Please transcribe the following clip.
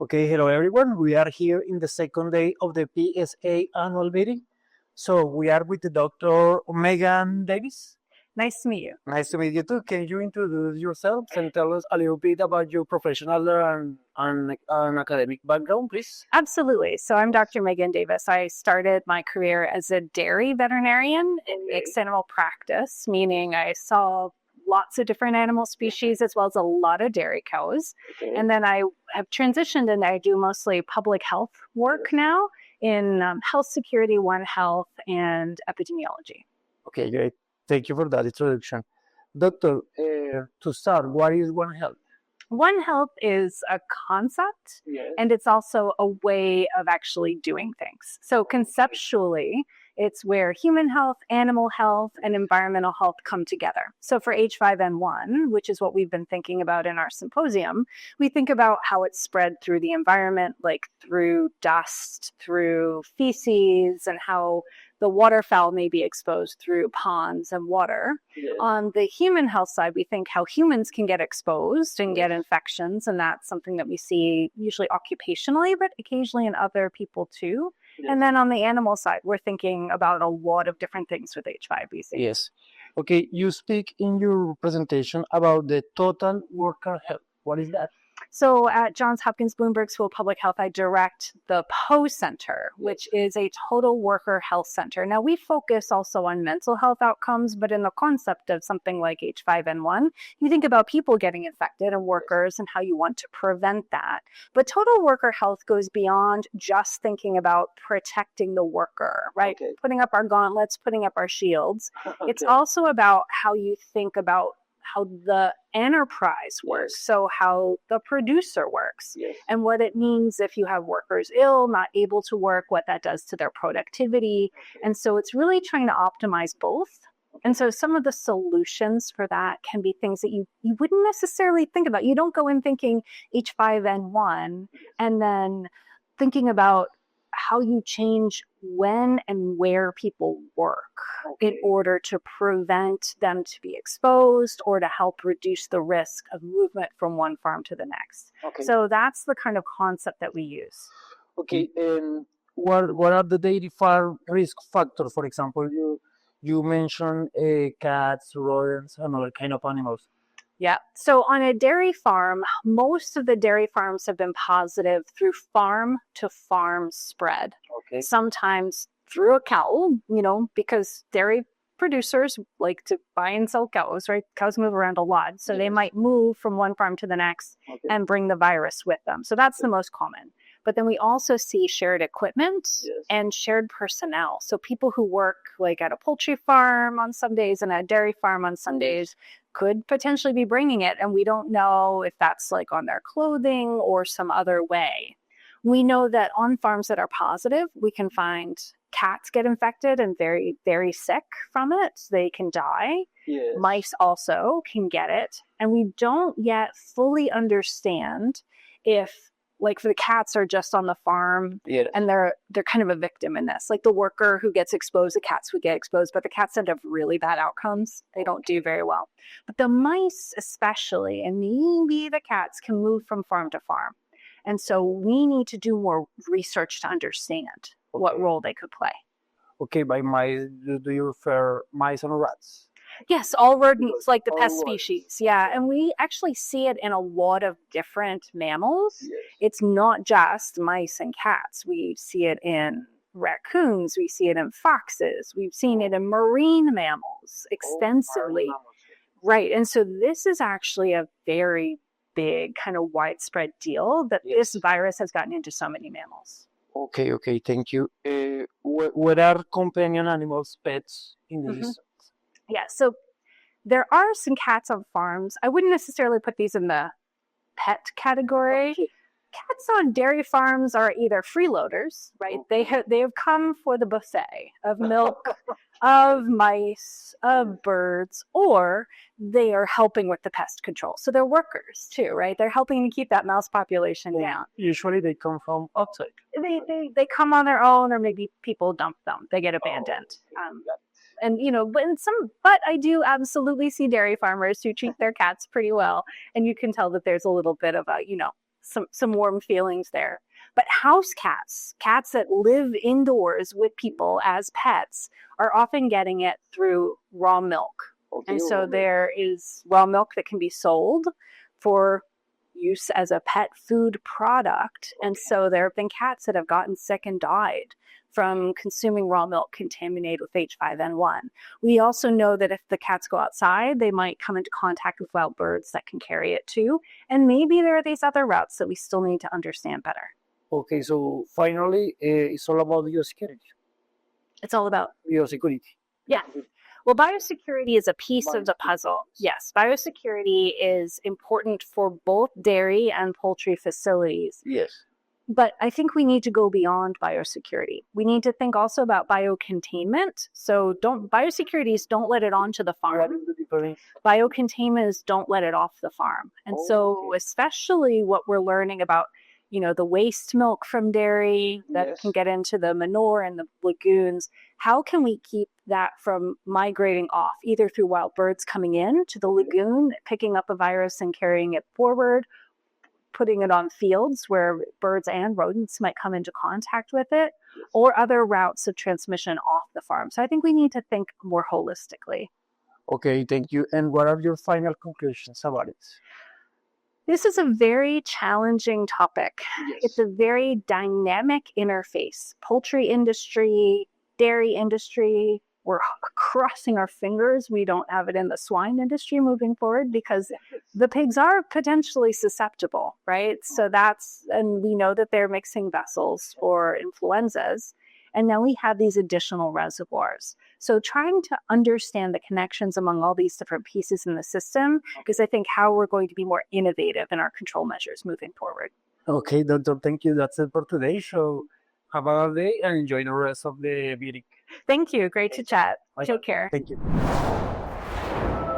Okay, hello everyone. We are here in the second day of the PSA annual meeting. So we are with the Dr. Meghan Davis. Nice to meet you. Nice to meet you too. Can you introduce yourselves and tell us a little bit about your professional and academic background, please? Absolutely. So I'm Dr. Meghan Davis. I started my career as a dairy veterinarian in mixed animal practice, meaning I saw lots of different animal species as well as a lot of dairy cows. And then I have transitioned and I do mostly public health work now in health security, One Health, and epidemiology. Okay, great. Thank you for that introduction. Doctor, to start, what is One Health? One Health is a concept, and it's also a way of actually doing things. So conceptually, it's where human health, animal health, and environmental health come together. So for H5N1, which is what we've been thinking about in our symposium, we think about how it's spread through the environment, like through dust, through feces, and how the waterfowl may be exposed through ponds and water. On the human health side, we think how humans can get exposed and get infections, and that's something that we see usually occupationally, but occasionally in other people too. And then on the animal side, we're thinking about a lot of different things with H5BC. Yes. Okay, you speak in your presentation about the total worker health. What is that? So at Johns Hopkins Bloomberg School of Public Health, I direct the PO Center, which is a total worker health center. Now, we focus also on mental health outcomes, but in the concept of something like H5N1, you think about people getting infected and workers and how you want to prevent that. But total worker health goes beyond just thinking about protecting the worker, right? Putting up our gauntlets, putting up our shields. It's also about how you think about how the enterprise works, so how the producer works, and what it means if you have workers ill, not able to work, what that does to their productivity. And so it's really trying to optimize both. And so some of the solutions for that can be things that you wouldn't necessarily think about. You don't go in thinking H5N1 and then thinking about how you change when and where people work in order to prevent them to be exposed or to help reduce the risk of movement from one farm to the next. So that's the kind of concept that we use. Okay, and what are the dairy farm risk factors? For example, you mentioned cats, rodents, and other kind of animals. Yeah. So on a dairy farm, most of the dairy farms have been positive through farm to farm spread. Sometimes through a cow, because dairy producers like to buy and sell cows, right? Cows move around a lot. So they might move from one farm to the next and bring the virus with them. So that's the most common. But then we also see shared equipment and shared personnel. So people who work like at a poultry farm on some days and at a dairy farm on some days could potentially be bringing it. And we don't know if that's like on their clothing or some other way. We know that on farms that are positive, we can find cats get infected and very, very sick from it. They can die. Mice also can get it. And we don't yet fully understand if, like, for the cats are just on the farm and they're kind of a victim in this. Like the worker who gets exposed, the cats would get exposed, but the cats tend to have really bad outcomes. They don't do very well. But the mice especially, and maybe the cats, can move from farm to farm. And so we need to do more research to understand what role they could play. Okay, by mice, do you refer mice and rats? Yes, all rodents, like the pest species. Yeah, and we actually see it in a lot of different mammals. It's not just mice and cats. We see it in raccoons. We see it in foxes. We've seen it in marine mammals extensively. Right, and so this is actually a very big kind of widespread deal that this virus has gotten into so many mammals. Okay, thank you. What are companion animals, pets in the list? Yeah, so there are some cats on farms. I wouldn't necessarily put these in the pet category. Cats on dairy farms are either freeloaders, right? They have come for the buffet of milk, of mice, of birds, or they are helping with the pest control. So they're workers too, right? They're helping to keep that mouse population down. Usually they come from outside. They come on their own, or maybe people dump them. They get abandoned. But I do absolutely see dairy farmers who treat their cats pretty well. And you can tell that there's a little bit of a, some warm feelings there. But house cats, cats that live indoors with people as pets, are often getting it through raw milk. And so there is raw milk that can be sold for use as a pet food product. And so there have been cats that have gotten sick and died from consuming raw milk contaminated with H5N1. We also know that if the cats go outside, they might come into contact with wild birds that can carry it too. And maybe there are these other routes that we still need to understand better. Okay, so finally, it's all about biosecurity. It's all about biosecurity. Yeah. Well, biosecurity is a piece of the puzzle. Yes, biosecurity is important for both dairy and poultry facilities. Yes. But I think we need to go beyond biosecurity. We need to think also about biocontainment. So biosecurity is don't let it onto the farm. What is the difference? Biocontainment is don't let it off the farm. And so especially what we're learning about, the waste milk from dairy that can get into the manure and the lagoons, how can we keep that from migrating off, either through wild birds coming in to the lagoon, picking up a virus and carrying it forward, putting it on fields where birds and rodents might come into contact with it, or other routes of transmission off the farm. So I think we need to think more holistically. Okay, thank you. And what are your final conclusions about it? This is a very challenging topic. Yes. It's a very dynamic interface. Poultry industry, dairy industry, we're crossing our fingers we don't have it in the swine industry moving forward, because the pigs are potentially susceptible, right? So and we know that they're mixing vessels for influenzas. And now we have these additional reservoirs. So trying to understand the connections among all these different pieces in the system is, I think, how we're going to be more innovative in our control measures moving forward. Okay, Doctor, thank you. That's it for today. So have a good day and enjoy the rest of the meeting. Thank you. Great to chat. Thank you. Great to chat. Take care. Take care. Thank you.